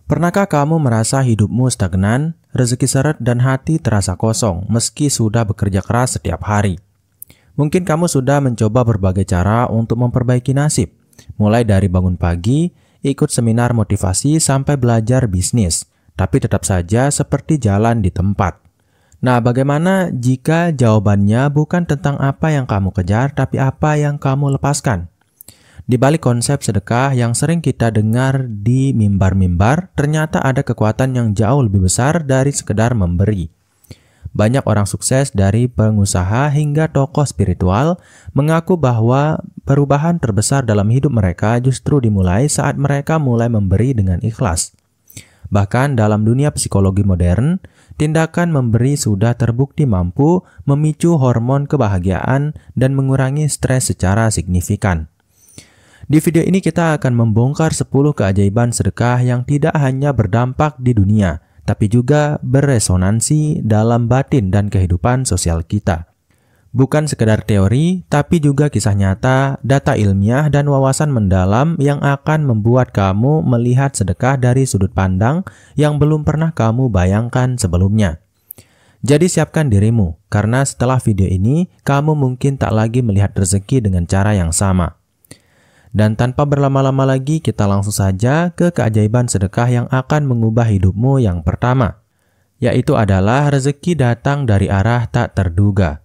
Pernahkah kamu merasa hidupmu stagnan, rezeki seret dan hati terasa kosong meski sudah bekerja keras setiap hari? Mungkin kamu sudah mencoba berbagai cara untuk memperbaiki nasib, mulai dari bangun pagi, ikut seminar motivasi sampai belajar bisnis, tapi tetap saja seperti jalan di tempat. Nah, bagaimana jika jawabannya bukan tentang apa yang kamu kejar, tapi apa yang kamu lepaskan? Di balik konsep sedekah yang sering kita dengar di mimbar-mimbar, ternyata ada kekuatan yang jauh lebih besar dari sekedar memberi. Banyak orang sukses dari pengusaha hingga tokoh spiritual mengaku bahwa perubahan terbesar dalam hidup mereka justru dimulai saat mereka mulai memberi dengan ikhlas. Bahkan dalam dunia psikologi modern, tindakan memberi sudah terbukti mampu memicu hormon kebahagiaan dan mengurangi stres secara signifikan. Di video ini kita akan membongkar 10 keajaiban sedekah yang tidak hanya berdampak di dunia, tapi juga beresonansi dalam batin dan kehidupan sosial kita. Bukan sekedar teori, tapi juga kisah nyata, data ilmiah, dan wawasan mendalam yang akan membuat kamu melihat sedekah dari sudut pandang yang belum pernah kamu bayangkan sebelumnya. Jadi siapkan dirimu, karena setelah video ini, kamu mungkin tak lagi melihat rezeki dengan cara yang sama. Dan tanpa berlama-lama lagi, kita langsung saja ke keajaiban sedekah yang akan mengubah hidupmu yang pertama, yaitu adalah rezeki datang dari arah tak terduga.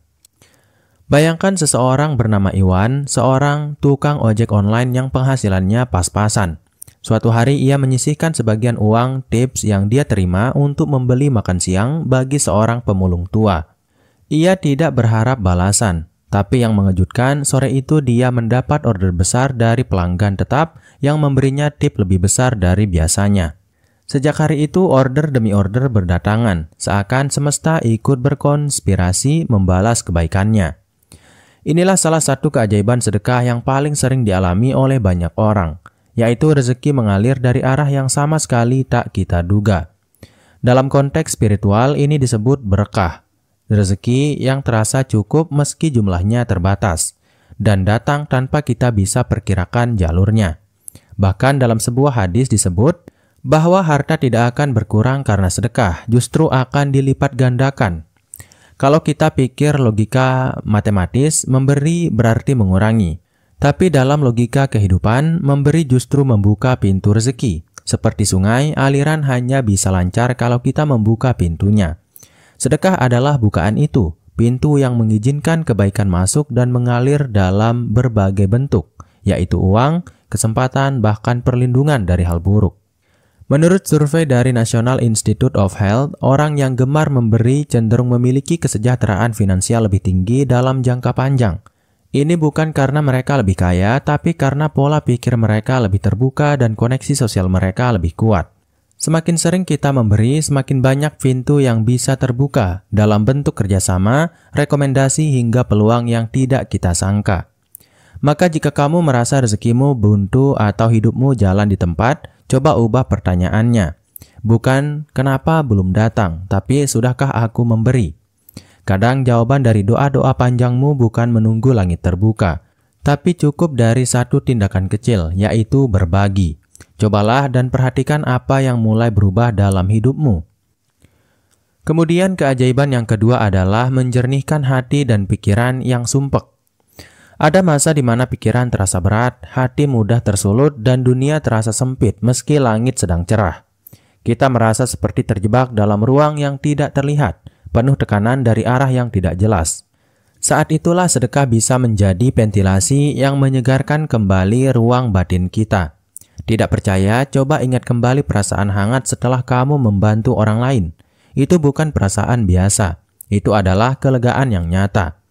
Bayangkan seseorang bernama Iwan, seorang tukang ojek online yang penghasilannya pas-pasan. Suatu hari ia menyisihkan sebagian uang tips yang dia terima untuk membeli makan siang bagi seorang pemulung tua. Ia tidak berharap balasan. Tapi yang mengejutkan, sore itu dia mendapat order besar dari pelanggan tetap yang memberinya tip lebih besar dari biasanya. Sejak hari itu, order demi order berdatangan, seakan semesta ikut berkonspirasi membalas kebaikannya. Inilah salah satu keajaiban sedekah yang paling sering dialami oleh banyak orang, yaitu rezeki mengalir dari arah yang sama sekali tak kita duga. Dalam konteks spiritual, ini disebut berkah. Rezeki yang terasa cukup meski jumlahnya terbatas, dan datang tanpa kita bisa perkirakan jalurnya. Bahkan dalam sebuah hadis disebut bahwa harta tidak akan berkurang karena sedekah, justru akan dilipat gandakan. Kalau kita pikir logika matematis, memberi berarti mengurangi. Tapi dalam logika kehidupan, memberi justru membuka pintu rezeki. Seperti sungai, aliran hanya bisa lancar kalau kita membuka pintunya. Sedekah adalah bukaan itu, pintu yang mengizinkan kebaikan masuk dan mengalir dalam berbagai bentuk, yaitu uang, kesempatan, bahkan perlindungan dari hal buruk. Menurut survei dari National Institute of Health, orang yang gemar memberi cenderung memiliki kesejahteraan finansial lebih tinggi dalam jangka panjang. Ini bukan karena mereka lebih kaya, tapi karena pola pikir mereka lebih terbuka dan koneksi sosial mereka lebih kuat. Semakin sering kita memberi, semakin banyak pintu yang bisa terbuka dalam bentuk kerjasama, rekomendasi, hingga peluang yang tidak kita sangka. Maka jika kamu merasa rezekimu buntu atau hidupmu jalan di tempat, coba ubah pertanyaannya. Bukan kenapa belum datang, tapi sudahkah aku memberi? Kadang jawaban dari doa-doa panjangmu bukan menunggu langit terbuka, tapi cukup dari satu tindakan kecil, yaitu berbagi. Cobalah dan perhatikan apa yang mulai berubah dalam hidupmu. Kemudian keajaiban yang kedua adalah menjernihkan hati dan pikiran yang sumpek. Ada masa di mana pikiran terasa berat, hati mudah tersulut, dan dunia terasa sempit meski langit sedang cerah. Kita merasa seperti terjebak dalam ruang yang tidak terlihat, penuh tekanan dari arah yang tidak jelas. Saat itulah sedekah bisa menjadi ventilasi yang menyegarkan kembali ruang batin kita. Tidak percaya, coba ingat kembali perasaan hangat setelah kamu membantu orang lain. Itu bukan perasaan biasa, itu adalah kelegaan yang nyata.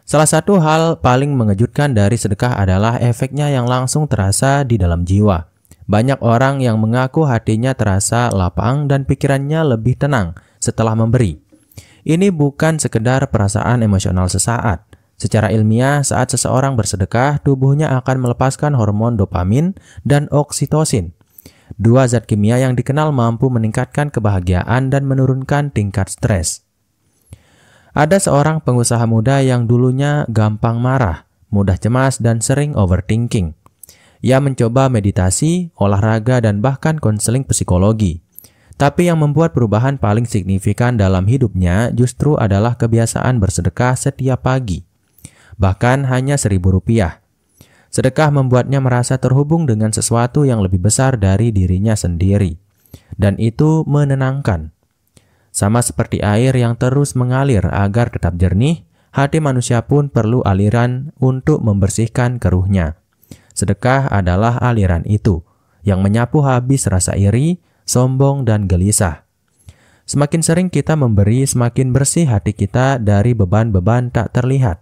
Salah satu hal paling mengejutkan dari sedekah adalah efeknya yang langsung terasa di dalam jiwa. Banyak orang yang mengaku hatinya terasa lapang dan pikirannya lebih tenang setelah memberi. Ini bukan sekedar perasaan emosional sesaat. Secara ilmiah, saat seseorang bersedekah, tubuhnya akan melepaskan hormon dopamin dan oksitosin. Dua zat kimia yang dikenal mampu meningkatkan kebahagiaan dan menurunkan tingkat stres. Ada seorang pengusaha muda yang dulunya gampang marah, mudah cemas, dan sering overthinking. Ia mencoba meditasi, olahraga, dan bahkan konseling psikologi. Tapi yang membuat perubahan paling signifikan dalam hidupnya justru adalah kebiasaan bersedekah setiap pagi. Bahkan hanya Rp1.000. Sedekah membuatnya merasa terhubung dengan sesuatu yang lebih besar dari dirinya sendiri. Dan itu menenangkan. Sama seperti air yang terus mengalir agar tetap jernih, hati manusia pun perlu aliran untuk membersihkan keruhnya. Sedekah adalah aliran itu, yang menyapu habis rasa iri, sombong, dan gelisah. Semakin sering kita memberi, semakin bersih hati kita dari beban-beban tak terlihat.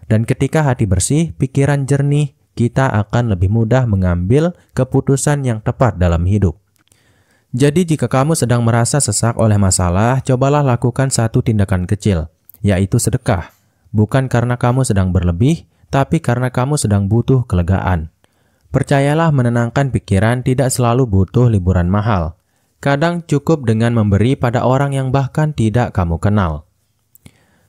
Dan ketika hati bersih, pikiran jernih, kita akan lebih mudah mengambil keputusan yang tepat dalam hidup. Jadi jika kamu sedang merasa sesak oleh masalah, cobalah lakukan satu tindakan kecil, yaitu sedekah. Bukan karena kamu sedang berlebih, tapi karena kamu sedang butuh kelegaan. Percayalah, menenangkan pikiran tidak selalu butuh liburan mahal. Kadang cukup dengan memberi pada orang yang bahkan tidak kamu kenal.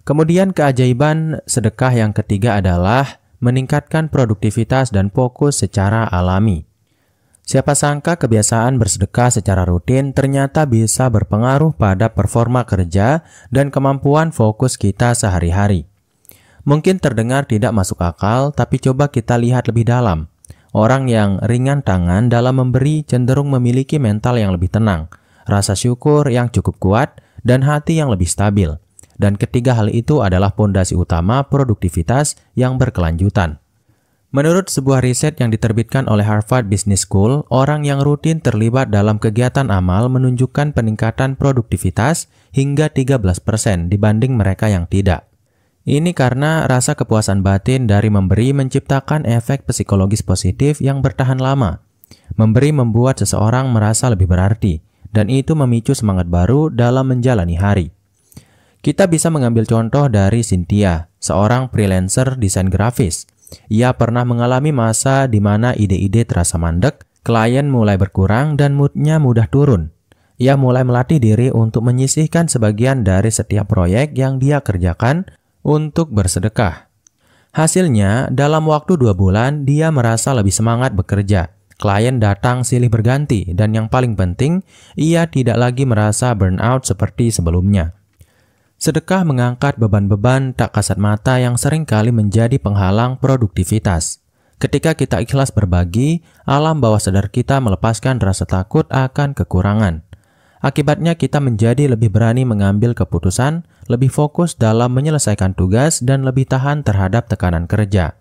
Kemudian keajaiban sedekah yang ketiga adalah meningkatkan produktivitas dan fokus secara alami. Siapa sangka kebiasaan bersedekah secara rutin ternyata bisa berpengaruh pada performa kerja dan kemampuan fokus kita sehari-hari. Mungkin terdengar tidak masuk akal, tapi coba kita lihat lebih dalam. Orang yang ringan tangan dalam memberi cenderung memiliki mental yang lebih tenang, rasa syukur yang cukup kuat, dan hati yang lebih stabil. Dan ketiga hal itu adalah pondasi utama produktivitas yang berkelanjutan. Menurut sebuah riset yang diterbitkan oleh Harvard Business School, orang yang rutin terlibat dalam kegiatan amal menunjukkan peningkatan produktivitas hingga 13% dibanding mereka yang tidak. Ini karena rasa kepuasan batin dari memberi menciptakan efek psikologis positif yang bertahan lama. Memberi membuat seseorang merasa lebih berarti, dan itu memicu semangat baru dalam menjalani hari. Kita bisa mengambil contoh dari Cynthia, seorang freelancer desain grafis. Ia pernah mengalami masa di mana ide-ide terasa mandek, klien mulai berkurang, dan moodnya mudah turun. Ia mulai melatih diri untuk menyisihkan sebagian dari setiap proyek yang dia kerjakan untuk bersedekah. Hasilnya, dalam waktu 2 bulan, dia merasa lebih semangat bekerja. Klien datang silih berganti, dan yang paling penting, ia tidak lagi merasa burnout seperti sebelumnya. Sedekah mengangkat beban-beban tak kasat mata yang seringkali menjadi penghalang produktivitas. Ketika kita ikhlas berbagi, alam bawah sadar kita melepaskan rasa takut akan kekurangan. Akibatnya kita menjadi lebih berani mengambil keputusan, lebih fokus dalam menyelesaikan tugas, dan lebih tahan terhadap tekanan kerja.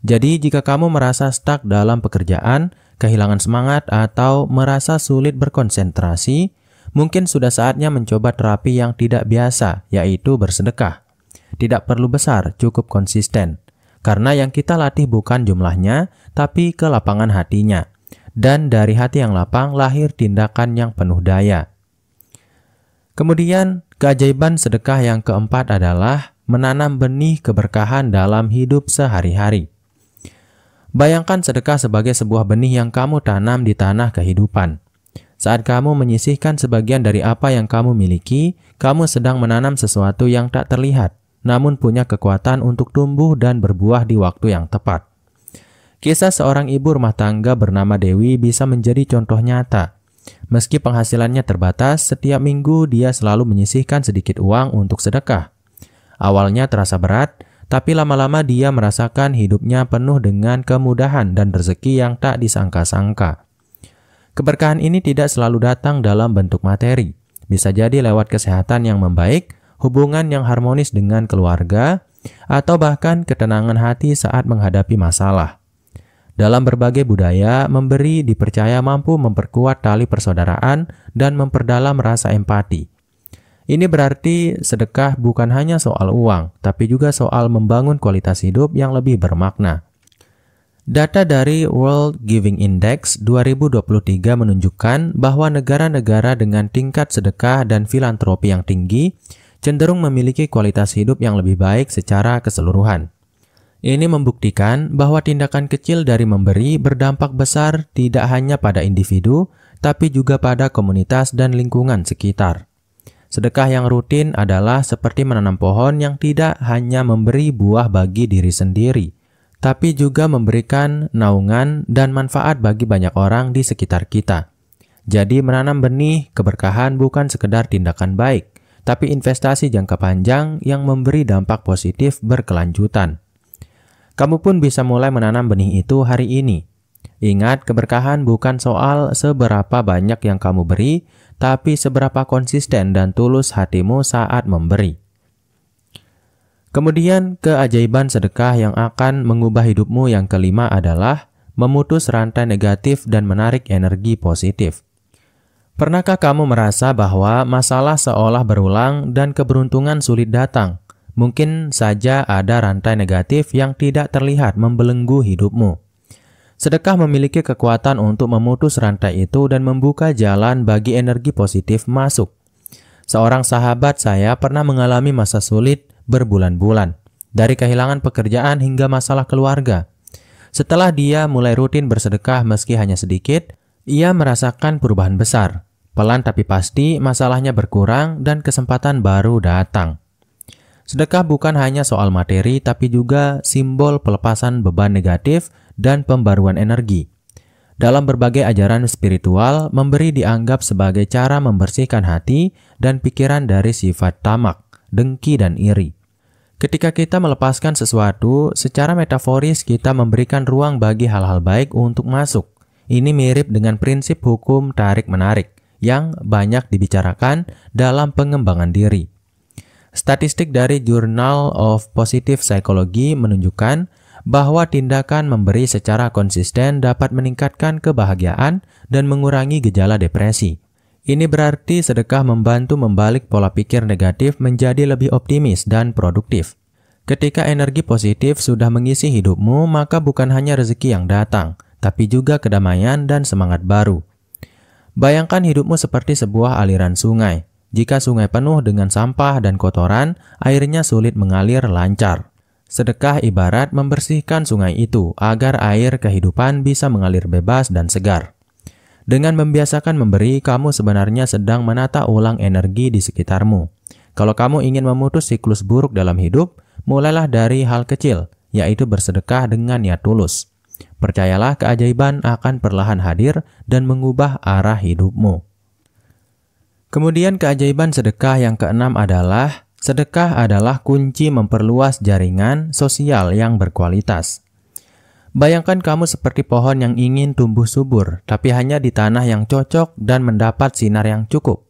Jadi jika kamu merasa stuck dalam pekerjaan, kehilangan semangat, atau merasa sulit berkonsentrasi, mungkin sudah saatnya mencoba terapi yang tidak biasa, yaitu bersedekah. Tidak perlu besar, cukup konsisten. Karena yang kita latih bukan jumlahnya, tapi kelapangan hatinya. Dan dari hati yang lapang lahir tindakan yang penuh daya. Kemudian, keajaiban sedekah yang keempat adalah menanam benih keberkahan dalam hidup sehari-hari. Bayangkan sedekah sebagai sebuah benih yang kamu tanam di tanah kehidupan. Saat kamu menyisihkan sebagian dari apa yang kamu miliki, kamu sedang menanam sesuatu yang tak terlihat, namun punya kekuatan untuk tumbuh dan berbuah di waktu yang tepat. Kisah seorang ibu rumah tangga bernama Dewi bisa menjadi contoh nyata. Meski penghasilannya terbatas, setiap minggu dia selalu menyisihkan sedikit uang untuk sedekah. Awalnya terasa berat, tapi lama-lama dia merasakan hidupnya penuh dengan kemudahan dan rezeki yang tak disangka-sangka. Keberkahan ini tidak selalu datang dalam bentuk materi. Bisa jadi lewat kesehatan yang membaik, hubungan yang harmonis dengan keluarga, atau bahkan ketenangan hati saat menghadapi masalah. Dalam berbagai budaya, memberi dipercaya mampu memperkuat tali persaudaraan dan memperdalam rasa empati. Ini berarti sedekah bukan hanya soal uang, tapi juga soal membangun kualitas hidup yang lebih bermakna. Data dari World Giving Index 2023 menunjukkan bahwa negara-negara dengan tingkat sedekah dan filantropi yang tinggi cenderung memiliki kualitas hidup yang lebih baik secara keseluruhan. Ini membuktikan bahwa tindakan kecil dari memberi berdampak besar tidak hanya pada individu, tapi juga pada komunitas dan lingkungan sekitar. Sedekah yang rutin adalah seperti menanam pohon yang tidak hanya memberi buah bagi diri sendiri, tapi juga memberikan naungan dan manfaat bagi banyak orang di sekitar kita. Jadi menanam benih keberkahan bukan sekedar tindakan baik, tapi investasi jangka panjang yang memberi dampak positif berkelanjutan. Kamu pun bisa mulai menanam benih itu hari ini. Ingat, keberkahan bukan soal seberapa banyak yang kamu beri, tapi seberapa konsisten dan tulus hatimu saat memberi. Kemudian, keajaiban sedekah yang akan mengubah hidupmu yang kelima adalah memutus rantai negatif dan menarik energi positif. Pernahkah kamu merasa bahwa masalah seolah berulang dan keberuntungan sulit datang? Mungkin saja ada rantai negatif yang tidak terlihat membelenggu hidupmu. Sedekah memiliki kekuatan untuk memutus rantai itu dan membuka jalan bagi energi positif masuk. Seorang sahabat saya pernah mengalami masa sulit berbulan-bulan, dari kehilangan pekerjaan hingga masalah keluarga. Setelah dia mulai rutin bersedekah meski hanya sedikit, ia merasakan perubahan besar. Pelan tapi pasti, masalahnya berkurang dan kesempatan baru datang. Sedekah bukan hanya soal materi, tapi juga simbol pelepasan beban negatif dan pembaruan energi. Dalam berbagai ajaran spiritual, memberi dianggap sebagai cara membersihkan hati dan pikiran dari sifat tamak, dengki, dan iri. Ketika kita melepaskan sesuatu, secara metaforis kita memberikan ruang bagi hal-hal baik untuk masuk. Ini mirip dengan prinsip hukum tarik-menarik yang banyak dibicarakan dalam pengembangan diri. Statistik dari Journal of Positive Psychology menunjukkan bahwa tindakan memberi secara konsisten dapat meningkatkan kebahagiaan dan mengurangi gejala depresi. Ini berarti sedekah membantu membalik pola pikir negatif menjadi lebih optimis dan produktif. Ketika energi positif sudah mengisi hidupmu, maka bukan hanya rezeki yang datang, tapi juga kedamaian dan semangat baru. Bayangkan hidupmu seperti sebuah aliran sungai. Jika sungai penuh dengan sampah dan kotoran, airnya sulit mengalir lancar. Sedekah ibarat membersihkan sungai itu agar air kehidupan bisa mengalir bebas dan segar. Dengan membiasakan memberi, kamu sebenarnya sedang menata ulang energi di sekitarmu. Kalau kamu ingin memutus siklus buruk dalam hidup, mulailah dari hal kecil, yaitu bersedekah dengan niat tulus. Percayalah, keajaiban akan perlahan hadir dan mengubah arah hidupmu. Kemudian keajaiban sedekah yang keenam adalah, sedekah adalah kunci memperluas jaringan sosial yang berkualitas. Bayangkan kamu seperti pohon yang ingin tumbuh subur, tapi hanya di tanah yang cocok dan mendapat sinar yang cukup.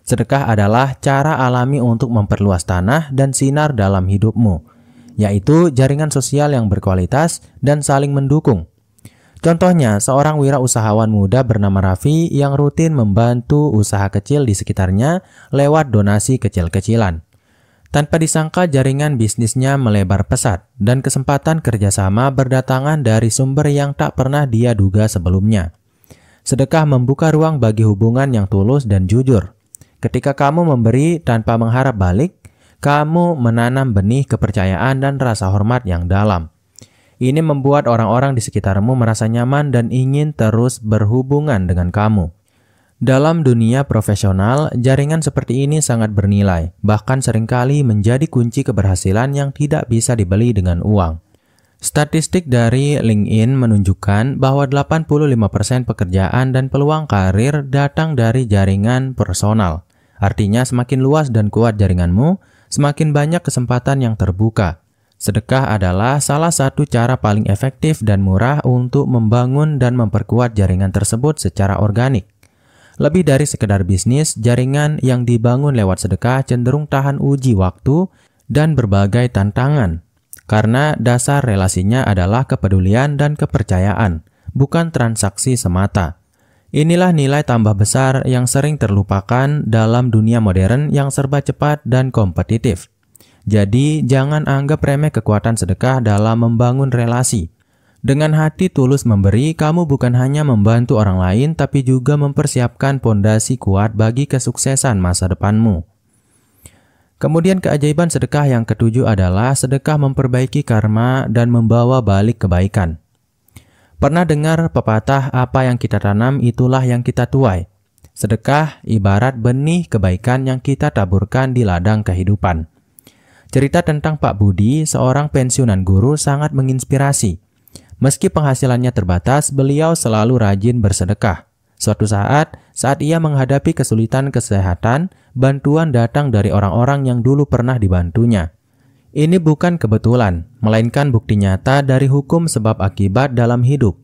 Sedekah adalah cara alami untuk memperluas tanah dan sinar dalam hidupmu, yaitu jaringan sosial yang berkualitas dan saling mendukung. Contohnya, seorang wirausahawan muda bernama Raffi yang rutin membantu usaha kecil di sekitarnya lewat donasi kecil-kecilan. Tanpa disangka, jaringan bisnisnya melebar pesat dan kesempatan kerjasama berdatangan dari sumber yang tak pernah dia duga sebelumnya. Sedekah membuka ruang bagi hubungan yang tulus dan jujur. Ketika kamu memberi tanpa mengharap balik, kamu menanam benih kepercayaan dan rasa hormat yang dalam. Ini membuat orang-orang di sekitarmu merasa nyaman dan ingin terus berhubungan dengan kamu. Dalam dunia profesional, jaringan seperti ini sangat bernilai, bahkan seringkali menjadi kunci keberhasilan yang tidak bisa dibeli dengan uang. Statistik dari LinkedIn menunjukkan bahwa 85% pekerjaan dan peluang karir datang dari jaringan personal. Artinya, semakin luas dan kuat jaringanmu, semakin banyak kesempatan yang terbuka. Sedekah adalah salah satu cara paling efektif dan murah untuk membangun dan memperkuat jaringan tersebut secara organik. Lebih dari sekedar bisnis, jaringan yang dibangun lewat sedekah cenderung tahan uji waktu dan berbagai tantangan. Karena dasar relasinya adalah kepedulian dan kepercayaan, bukan transaksi semata. Inilah nilai tambah besar yang sering terlupakan dalam dunia modern yang serba cepat dan kompetitif. Jadi, jangan anggap remeh kekuatan sedekah dalam membangun relasi. Dengan hati tulus memberi, kamu bukan hanya membantu orang lain, tapi juga mempersiapkan pondasi kuat bagi kesuksesan masa depanmu. Kemudian keajaiban sedekah yang ketujuh adalah sedekah memperbaiki karma dan membawa balik kebaikan. Pernah dengar pepatah, apa yang kita tanam itulah yang kita tuai? Sedekah ibarat benih kebaikan yang kita taburkan di ladang kehidupan. Cerita tentang Pak Budi, seorang pensiunan guru, sangat menginspirasi. Meski penghasilannya terbatas, beliau selalu rajin bersedekah. Suatu saat ia menghadapi kesulitan kesehatan, bantuan datang dari orang-orang yang dulu pernah dibantunya. Ini bukan kebetulan, melainkan bukti nyata dari hukum sebab akibat dalam hidup.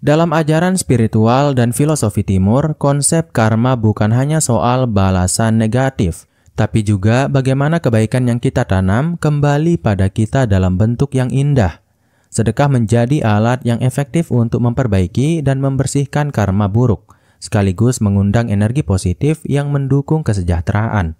Dalam ajaran spiritual dan filosofi timur, konsep karma bukan hanya soal balasan negatif, tapi juga bagaimana kebaikan yang kita tanam kembali pada kita dalam bentuk yang indah. Sedekah menjadi alat yang efektif untuk memperbaiki dan membersihkan karma buruk, sekaligus mengundang energi positif yang mendukung kesejahteraan.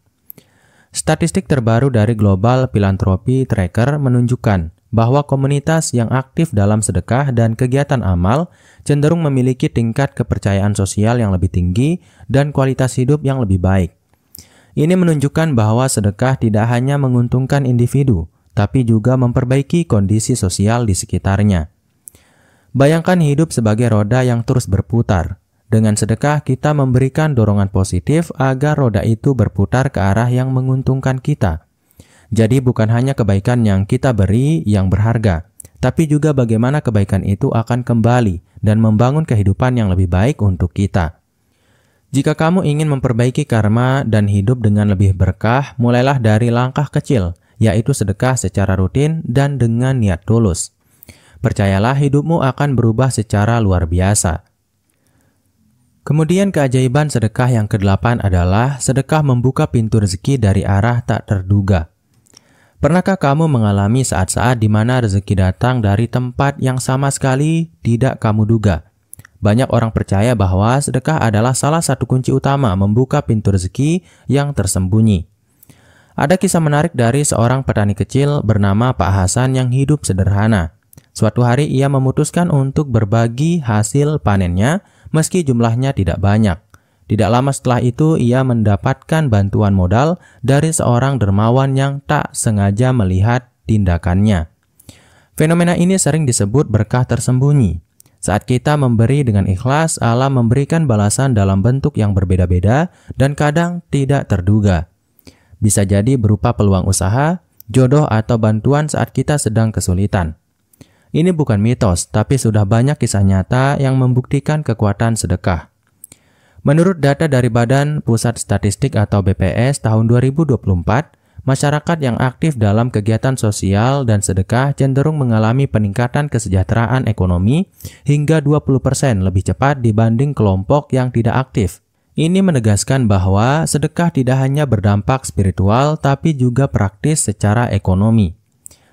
Statistik terbaru dari Global Philanthropy Tracker menunjukkan bahwa komunitas yang aktif dalam sedekah dan kegiatan amal cenderung memiliki tingkat kepercayaan sosial yang lebih tinggi dan kualitas hidup yang lebih baik. Ini menunjukkan bahwa sedekah tidak hanya menguntungkan individu, tapi juga memperbaiki kondisi sosial di sekitarnya. Bayangkan hidup sebagai roda yang terus berputar. Dengan sedekah, kita memberikan dorongan positif agar roda itu berputar ke arah yang menguntungkan kita. Jadi bukan hanya kebaikan yang kita beri yang berharga, tapi juga bagaimana kebaikan itu akan kembali dan membangun kehidupan yang lebih baik untuk kita. Jika kamu ingin memperbaiki karma dan hidup dengan lebih berkah, mulailah dari langkah kecil, yaitu sedekah secara rutin dan dengan niat tulus. Percayalah, hidupmu akan berubah secara luar biasa. Kemudian keajaiban sedekah yang ke-8 adalah sedekah membuka pintu rezeki dari arah tak terduga. Pernahkah kamu mengalami saat-saat di mana rezeki datang dari tempat yang sama sekali tidak kamu duga? Banyak orang percaya bahwa sedekah adalah salah satu kunci utama membuka pintu rezeki yang tersembunyi. Ada kisah menarik dari seorang petani kecil bernama Pak Hasan yang hidup sederhana. Suatu hari ia memutuskan untuk berbagi hasil panennya meski jumlahnya tidak banyak. Tidak lama setelah itu ia mendapatkan bantuan modal dari seorang dermawan yang tak sengaja melihat tindakannya. Fenomena ini sering disebut berkah tersembunyi. Saat kita memberi dengan ikhlas, Allah memberikan balasan dalam bentuk yang berbeda-beda dan kadang tidak terduga. Bisa jadi berupa peluang usaha, jodoh, atau bantuan saat kita sedang kesulitan. Ini bukan mitos, tapi sudah banyak kisah nyata yang membuktikan kekuatan sedekah. Menurut data dari Badan Pusat Statistik atau BPS tahun 2024, masyarakat yang aktif dalam kegiatan sosial dan sedekah cenderung mengalami peningkatan kesejahteraan ekonomi hingga 20% lebih cepat dibanding kelompok yang tidak aktif. Ini menegaskan bahwa sedekah tidak hanya berdampak spiritual, tapi juga praktis secara ekonomi.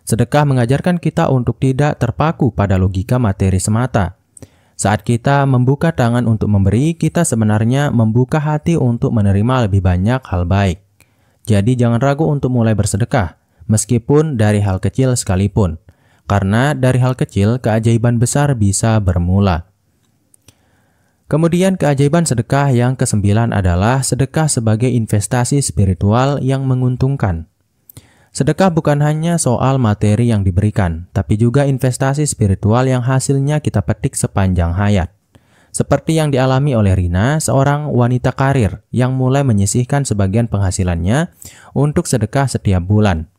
Sedekah mengajarkan kita untuk tidak terpaku pada logika materi semata. Saat kita membuka tangan untuk memberi, kita sebenarnya membuka hati untuk menerima lebih banyak hal baik. Jadi jangan ragu untuk mulai bersedekah, meskipun dari hal kecil sekalipun. Karena dari hal kecil, keajaiban besar bisa bermula. Kemudian keajaiban sedekah yang ke-9 adalah sedekah sebagai investasi spiritual yang menguntungkan. Sedekah bukan hanya soal materi yang diberikan, tapi juga investasi spiritual yang hasilnya kita petik sepanjang hayat. Seperti yang dialami oleh Rina, seorang wanita karir yang mulai menyisihkan sebagian penghasilannya untuk sedekah setiap bulan.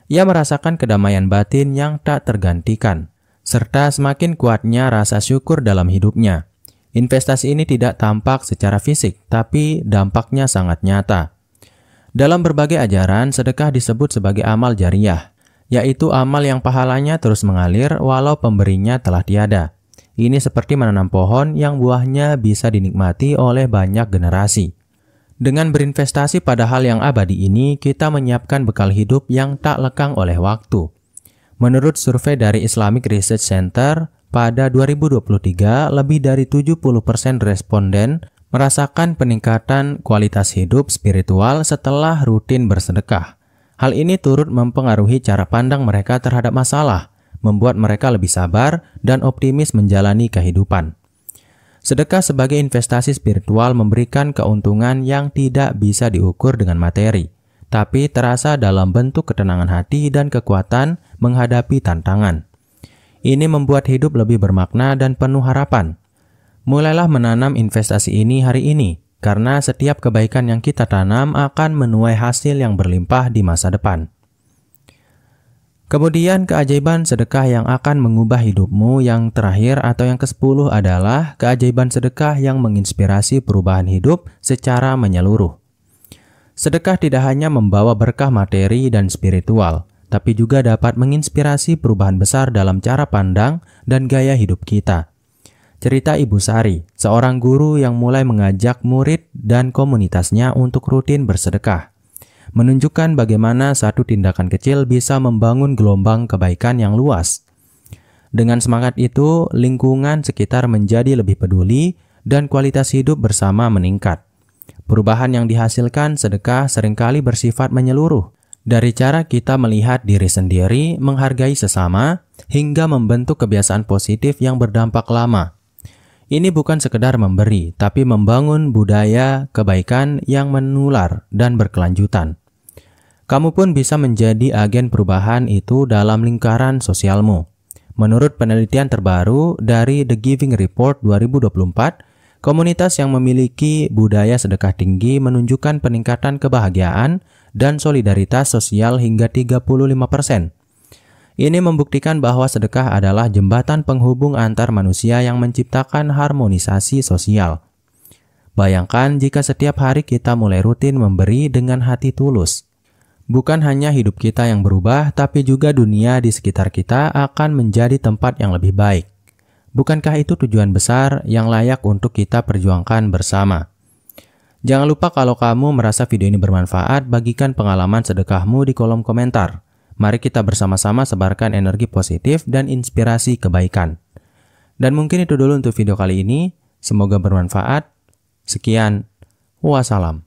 Ia merasakan kedamaian batin yang tak tergantikan, serta semakin kuatnya rasa syukur dalam hidupnya. Investasi ini tidak tampak secara fisik, tapi dampaknya sangat nyata. Dalam berbagai ajaran, sedekah disebut sebagai amal jariyah, yaitu amal yang pahalanya terus mengalir walau pemberinya telah tiada. Ini seperti menanam pohon yang buahnya bisa dinikmati oleh banyak generasi. Dengan berinvestasi pada hal yang abadi ini, kita menyiapkan bekal hidup yang tak lekang oleh waktu. Menurut survei dari Islamic Research Center, pada 2023, lebih dari 70% responden merasakan peningkatan kualitas hidup spiritual setelah rutin bersedekah. Hal ini turut mempengaruhi cara pandang mereka terhadap masalah, membuat mereka lebih sabar dan optimis menjalani kehidupan. Sedekah sebagai investasi spiritual memberikan keuntungan yang tidak bisa diukur dengan materi, tapi terasa dalam bentuk ketenangan hati dan kekuatan menghadapi tantangan. Ini membuat hidup lebih bermakna dan penuh harapan. Mulailah menanam investasi ini hari ini, karena setiap kebaikan yang kita tanam akan menuai hasil yang berlimpah di masa depan. Kemudian keajaiban sedekah yang akan mengubah hidupmu yang terakhir atau yang ke-10 adalah keajaiban sedekah yang menginspirasi perubahan hidup secara menyeluruh. Sedekah tidak hanya membawa berkah materi dan spiritual, tapi juga dapat menginspirasi perubahan besar dalam cara pandang dan gaya hidup kita. Cerita Ibu Sari, seorang guru yang mulai mengajak murid dan komunitasnya untuk rutin bersedekah, menunjukkan bagaimana satu tindakan kecil bisa membangun gelombang kebaikan yang luas. Dengan semangat itu, lingkungan sekitar menjadi lebih peduli dan kualitas hidup bersama meningkat. Perubahan yang dihasilkan sedekah seringkali bersifat menyeluruh, dari cara kita melihat diri sendiri, menghargai sesama, hingga membentuk kebiasaan positif yang berdampak lama. Ini bukan sekedar memberi, tapi membangun budaya kebaikan yang menular dan berkelanjutan. Kamu pun bisa menjadi agen perubahan itu dalam lingkaran sosialmu. Menurut penelitian terbaru dari The Giving Report 2024, komunitas yang memiliki budaya sedekah tinggi menunjukkan peningkatan kebahagiaan dan solidaritas sosial hingga 35%. Ini membuktikan bahwa sedekah adalah jembatan penghubung antar manusia yang menciptakan harmonisasi sosial. Bayangkan jika setiap hari kita mulai rutin memberi dengan hati tulus. Bukan hanya hidup kita yang berubah, tapi juga dunia di sekitar kita akan menjadi tempat yang lebih baik. Bukankah itu tujuan besar yang layak untuk kita perjuangkan bersama? Jangan lupa kalau kamu merasa video ini bermanfaat, bagikan pengalaman sedekahmu di kolom komentar. Mari kita bersama-sama sebarkan energi positif dan inspirasi kebaikan. Dan mungkin itu dulu untuk video kali ini. Semoga bermanfaat. Sekian. Wassalam.